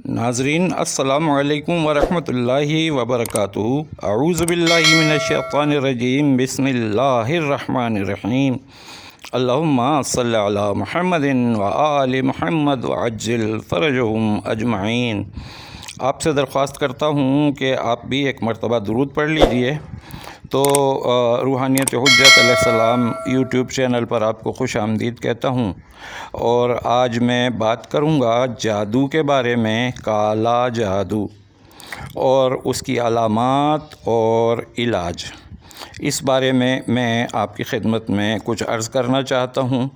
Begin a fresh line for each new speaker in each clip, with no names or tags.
ناظرین السلام علیکم ورحمۃ اللہ وبرکاتہ۔ اعوذ باللہ من الشیطان الرجیم، بسم اللہ الرحمن الرحیم۔ اللہم صلی علی محمد وآل محمد وعجل فرجہم اجمعین۔ آپ سے درخواست کرتا ہوں کہ آپ بھی ایک مرتبہ درود پڑھ لیجئے۔ تو روحانیت حجت علیہ السلام یوٹیوب چینل پر آپ کو خوش آمدید کہتا ہوں، اور آج میں بات کروں گا جادو کے بارے میں، کالا جادو اور اس کی علامات اور علاج۔ اس بارے میں آپ کی خدمت میں کچھ عرض کرنا چاہتا ہوں۔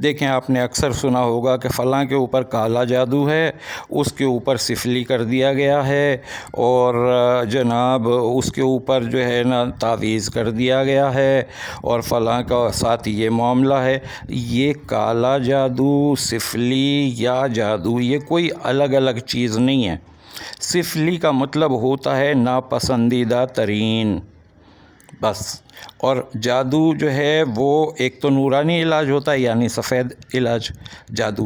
دیکھیں، آپ نے اکثر سنا ہوگا کہ فلاں کے اوپر کالا جادو ہے، اس کے اوپر سفلی کر دیا گیا ہے، اور جناب اس کے اوپر جو ہے نا تعویذ کر دیا گیا ہے، اور فلاں کا ساتھ یہ معاملہ ہے۔ یہ کالا جادو، سفلی یا جادو، یہ کوئی الگ الگ چیز نہیں ہے۔ سفلی کا مطلب ہوتا ہے ناپسندیدہ ترین، بس۔ اور جادو جو ہے وہ ایک تو نورانی علاج ہوتا ہے، یعنی سفید علاج، جادو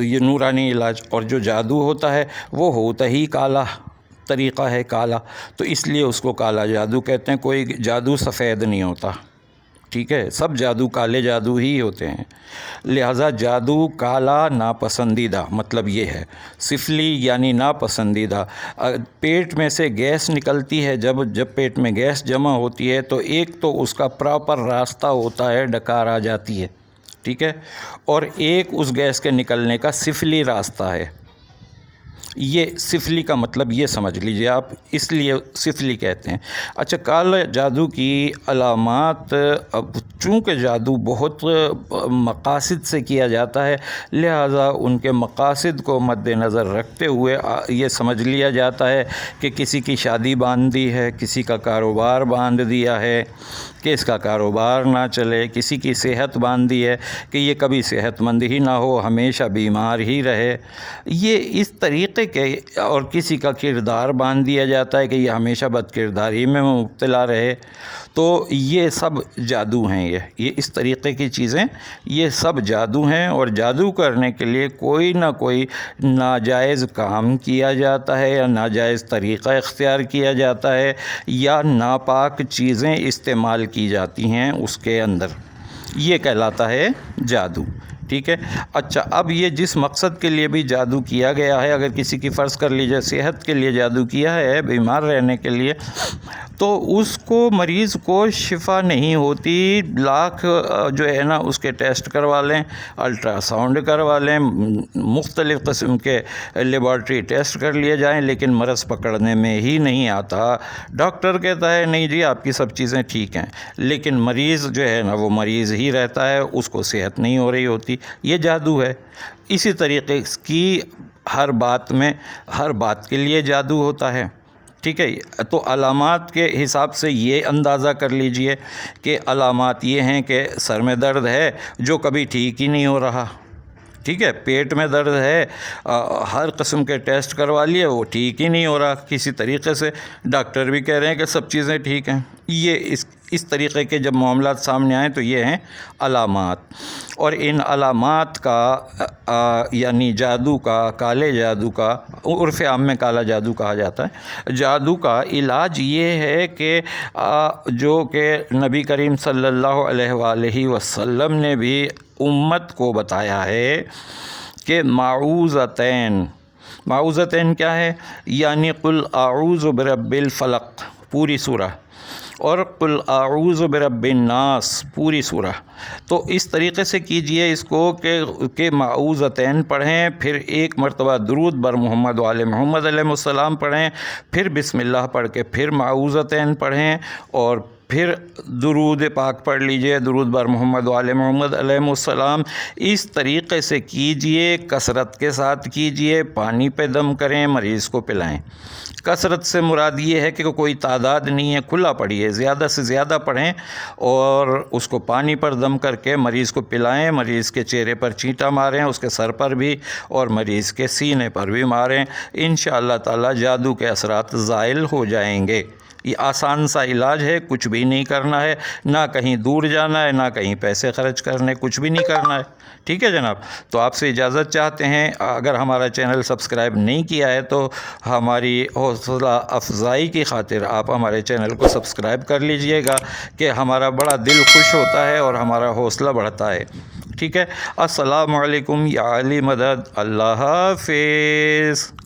یہ نورانی علاج، اور جو جادو ہوتا ہے وہ ہوتا ہی کالا، طریقہ ہے کالا، تو اس لیے اس کو کالا جادو کہتے ہیں۔ کوئی جادو سفید نہیں ہوتا، ٹھیک ہے، سب جادو کالے جادو ہی ہوتے ہیں۔ لہذا جادو کالا ناپسندیدہ مطلب یہ ہے۔ سفلی یعنی ناپسندیدہ، پیٹ میں سے گیس نکلتی ہے، جب پیٹ میں گیس جمع ہوتی ہے تو ایک تو اس کا پراپر راستہ ہوتا ہے، ڈکار آ جاتی ہے، ٹھیک ہے، اور ایک اس گیس کے نکلنے کا سفلی راستہ ہے۔ یہ سفلی کا مطلب یہ سمجھ لیجئے آپ، اس لیے سفلی کہتے ہیں۔ اچھا، کالے جادو کی علامات، اب چونکہ جادو بہت مقاصد سے کیا جاتا ہے، لہذا ان کے مقاصد کو مد نظر رکھتے ہوئے یہ سمجھ لیا جاتا ہے کہ کسی کی شادی باندھ دی ہے، کسی کا کاروبار باندھ دیا ہے کہ اس کا کاروبار نہ چلے، کسی کی صحت باندھ دی ہے کہ یہ کبھی صحت مند ہی نہ ہو، ہمیشہ بیمار ہی رہے، یہ اس طریقے کے، اور کسی کا کردار باندھ دیا جاتا ہے کہ یہ ہمیشہ بد کرداری میں مبتلا رہے، تو یہ سب جادو ہیں۔ یہ اس طریقے کی چیزیں، یہ سب جادو ہیں، اور جادو کرنے کے لیے کوئی نہ کوئی ناجائز کام کیا جاتا ہے، یا ناجائز طریقہ اختیار کیا جاتا ہے، یا ناپاک چیزیں استعمال کی جاتی ہیں اس کے اندر، یہ کہلاتا ہے جادو، ٹھیک ہے۔ اچھا، اب یہ جس مقصد کے لیے بھی جادو کیا گیا ہے، اگر کسی کی فرض کر لیجیے صحت کے لیے جادو کیا ہے، بیمار رہنے کے لیے، تو اس کو، مریض کو شفا نہیں ہوتی، لاکھ جو ہے نا اس کے ٹیسٹ کروا لیں، الٹرا ساؤنڈ کروا لیں، مختلف قسم کے لیبارٹری ٹیسٹ کر لیے جائیں، لیکن مرض پکڑنے میں ہی نہیں آتا۔ ڈاکٹر کہتا ہے نہیں جی آپ کی سب چیزیں ٹھیک ہیں، لیکن مریض جو ہے نا وہ مریض ہی رہتا ہے، اس کو صحت نہیں ہو رہی ہوتی، یہ جادو ہے۔ اسی طریقے کی ہر بات میں، ہر بات کے لیے جادو ہوتا ہے، ٹھیک ہے۔ تو علامات کے حساب سے یہ اندازہ کر لیجئے کہ علامات یہ ہیں کہ سر میں درد ہے جو کبھی ٹھیک ہی نہیں ہو رہا، ٹھیک ہے، پیٹ میں درد ہے، ہر قسم کے ٹیسٹ کروا لیے وہ ٹھیک ہی نہیں ہو رہا کسی طریقے سے، ڈاکٹر بھی کہہ رہے ہیں کہ سب چیزیں ٹھیک ہیں۔ یہ اس طریقے کے جب معاملات سامنے آئیں تو یہ ہیں علامات، اور ان علامات کا یعنی جادو کا، کالے جادو کا، عرف عام میں کالا جادو کہا جاتا ہے، جادو کا علاج یہ ہے کہ جو کہ نبی کریم صلی اللہ علیہ وآلہ وسلم نے بھی امت کو بتایا ہے کہ معوذتین کیا ہے، یعنی قل اعوذ برب الفلق پوری سورہ، اور قل اعوذ برب الناس پوری سورہ، تو اس طریقے سے کیجئے اس کو کہ معوذتین پڑھیں، پھر ایک مرتبہ درود بر محمد وآل محمد علیہ السلام پڑھیں، پھر بسم اللہ پڑھ کے پھر معوذتین پڑھیں، اور پھر درود پاک پڑھ لیجئے، درود بر محمد وآل محمد علیہ السلام۔ اس طریقے سے کیجئے، کثرت کے ساتھ کیجئے، پانی پہ دم کریں، مریض کو پلائیں۔ کثرت سے مراد یہ ہے کہ کوئی تعداد نہیں ہے، کھلا پڑھیے، زیادہ سے زیادہ پڑھیں، اور اس کو پانی پر دم کر کے مریض کو پلائیں، مریض کے چہرے پر چینٹا ماریں، اس کے سر پر بھی، اور مریض کے سینے پر بھی ماریں، انشاءاللہ تعالی جادو کے اثرات زائل ہو جائیں گے۔ یہ آسان سا علاج ہے، کچھ بھی نہیں کرنا ہے، نہ کہیں دور جانا ہے، نہ کہیں پیسے خرچ کرنے، کچھ بھی نہیں کرنا ہے. ٹھیک ہے جناب. تو آپ سے اجازت چاہتے ہیں. اگر ہمارا چینل سبسکرائب نہیں کیا ہے تو ہماری حوصلہ افزائی کی خاطر آپ ہمارے چینل کو سبسکرائب کر لیجئے گا کہ ہمارا بڑا دل خوش ہوتا ہے اور ہمارا حوصلہ بڑھتا ہے. ٹھیک ہے. السلام علیکم یا علی مدد. اللہ حافظ.